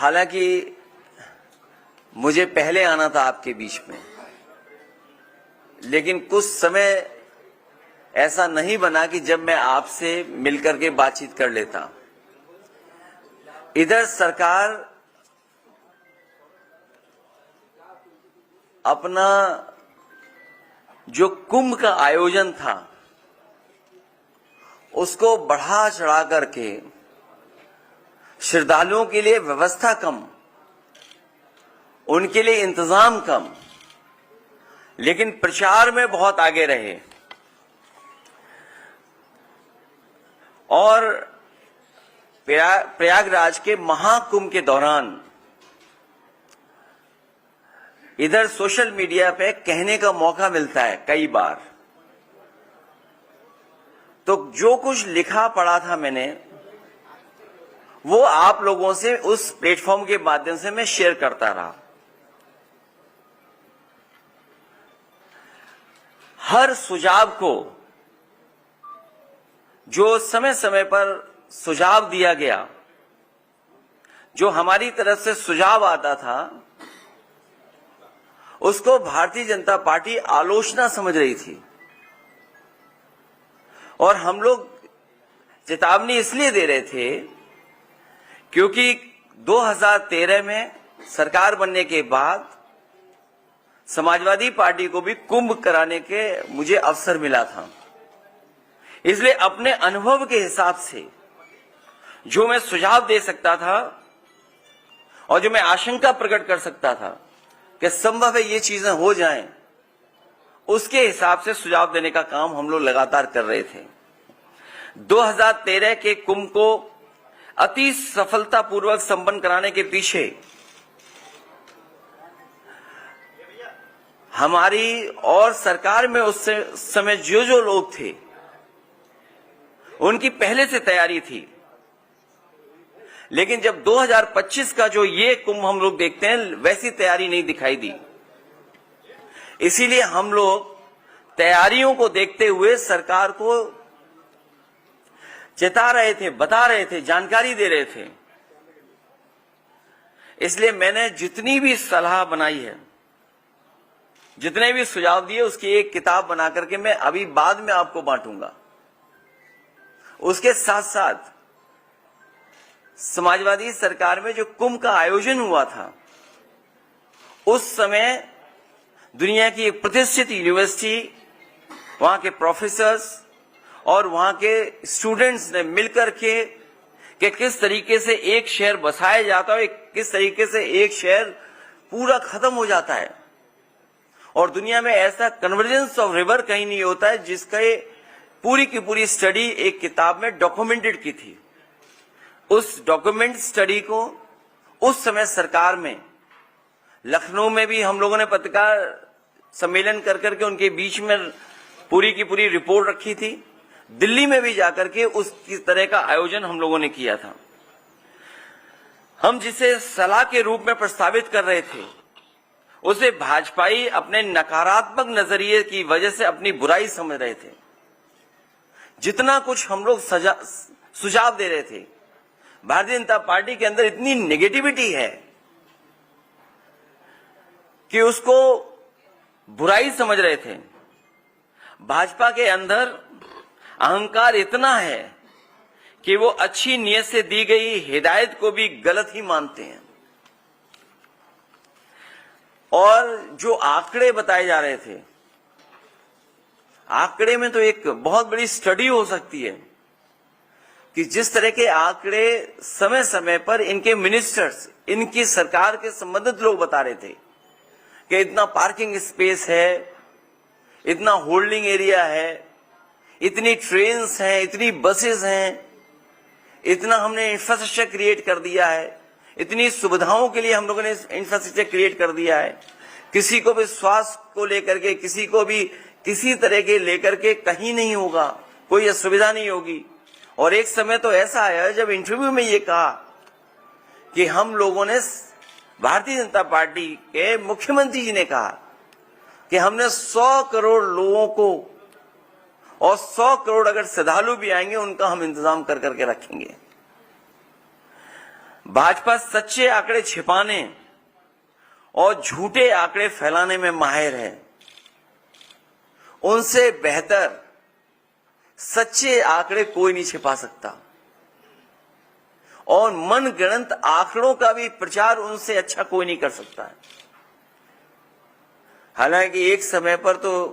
हालांकि मुझे पहले आना था आपके बीच में, लेकिन कुछ समय ऐसा नहीं बना कि जब मैं आपसे मिलकर के बातचीत कर लेता। इधर सरकार अपना जो कुंभ का आयोजन था उसको बढ़ा चढ़ा करके श्रद्धालुओं के लिए व्यवस्था कम, उनके लिए इंतजाम कम, लेकिन प्रचार में बहुत आगे रहे। और प्रयागराज के महाकुंभ के दौरान इधर सोशल मीडिया पे कहने का मौका मिलता है कई बार, तो जो कुछ लिखा पढ़ा था मैंने वो आप लोगों से उस प्लेटफॉर्म के माध्यम से मैं शेयर करता रहा। हर सुझाव को जो समय समय पर सुझाव दिया गया, जो हमारी तरफ से सुझाव आता था, उसको भारतीय जनता पार्टी आलोचना समझ रही थी। और हम लोग चेतावनी इसलिए दे रहे थे क्योंकि 2013 में सरकार बनने के बाद समाजवादी पार्टी को भी कुंभ कराने के मुझे अवसर मिला था। इसलिए अपने अनुभव के हिसाब से जो मैं सुझाव दे सकता था और जो मैं आशंका प्रकट कर सकता था कि संभव है ये चीजें हो जाएं, उसके हिसाब से सुझाव देने का काम हम लोग लगातार कर रहे थे। 2013 के कुंभ को अति सफलतापूर्वक संपन्न कराने के पीछे हमारी और सरकार में उस समय जो लोग थे उनकी पहले से तैयारी थी। लेकिन जब 2025 का जो ये कुंभ हम लोग देखते हैं, वैसी तैयारी नहीं दिखाई दी। इसीलिए हम लोग तैयारियों को देखते हुए सरकार को चेता रहे थे, बता रहे थे, जानकारी दे रहे थे। इसलिए मैंने जितनी भी सलाह बनाई है, जितने भी सुझाव दिए, उसकी एक किताब बना करके मैं अभी बाद में आपको बांटूंगा। उसके साथ साथ समाजवादी सरकार में जो कुंभ का आयोजन हुआ था, उस समय दुनिया की एक प्रतिष्ठित यूनिवर्सिटी, वहां के प्रोफेसर्स और वहां के स्टूडेंट्स ने मिलकर के कि किस तरीके से एक शहर बसाया जाता है, किस तरीके से एक शहर पूरा खत्म हो जाता है। और दुनिया में ऐसा कन्वर्जेंस ऑफ रिवर कहीं नहीं होता है, जिसका पूरी की पूरी स्टडी एक किताब में डॉक्यूमेंटेड की थी। उस डॉक्यूमेंट स्टडी को उस समय सरकार में लखनऊ में भी हम लोगों ने पत्रकार सम्मेलन कर करके उनके बीच में पूरी की पूरी रिपोर्ट रखी थी। दिल्ली में भी जाकर के उस तरह का आयोजन हम लोगों ने किया था। हम जिसे सलाह के रूप में प्रस्तावित कर रहे थे, उसे भाजपाई अपने नकारात्मक नजरिए की वजह से अपनी बुराई समझ रहे थे। जितना कुछ हम लोग सुझाव दे रहे थे, भारतीय जनता पार्टी के अंदर इतनी नेगेटिविटी है कि उसको बुराई समझ रहे थे। भाजपा के अंदर अहंकार इतना है कि वो अच्छी नीयत से दी गई हिदायत को भी गलत ही मानते हैं। और जो आंकड़े बताए जा रहे थे, आंकड़े में तो एक बहुत बड़ी स्टडी हो सकती है कि जिस तरह के आंकड़े समय समय पर इनके मिनिस्टर्स, इनकी सरकार के संबंधित लोग बता रहे थे कि इतना पार्किंग स्पेस है, इतना होल्डिंग एरिया है, इतनी ट्रेन्स हैं, इतनी बसेस हैं, इतना हमने इंफ्रास्ट्रक्चर क्रिएट कर दिया है, इतनी सुविधाओं के लिए हम लोगों ने इंफ्रास्ट्रक्चर क्रिएट कर दिया है। किसी को भी स्वास्थ्य को लेकर के, किसी को भी किसी तरह के लेकर के कहीं नहीं होगा, कोई असुविधा नहीं होगी। और एक समय तो ऐसा आया जब इंटरव्यू में ये कहा कि हम लोगों ने, भारतीय जनता पार्टी के मुख्यमंत्री जी ने कहा कि हमने 100 करोड़ लोगों को, और 100 करोड़ अगर श्रद्धालु भी आएंगे, उनका हम इंतजाम कर करके रखेंगे। भाजपा सच्चे आंकड़े छिपाने और झूठे आंकड़े फैलाने में माहिर है। उनसे बेहतर सच्चे आंकड़े कोई नहीं छिपा सकता और मनगढ़ंत आंकड़ों का भी प्रचार उनसे अच्छा कोई नहीं कर सकता है। हालांकि एक समय पर तो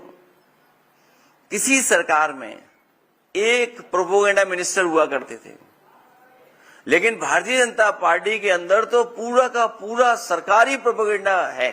किसी सरकार में एक प्रोपोगेंडा मिनिस्टर हुआ करते थे, लेकिन भारतीय जनता पार्टी के अंदर तो पूरा का पूरा सरकारी प्रोपोगेंडा है।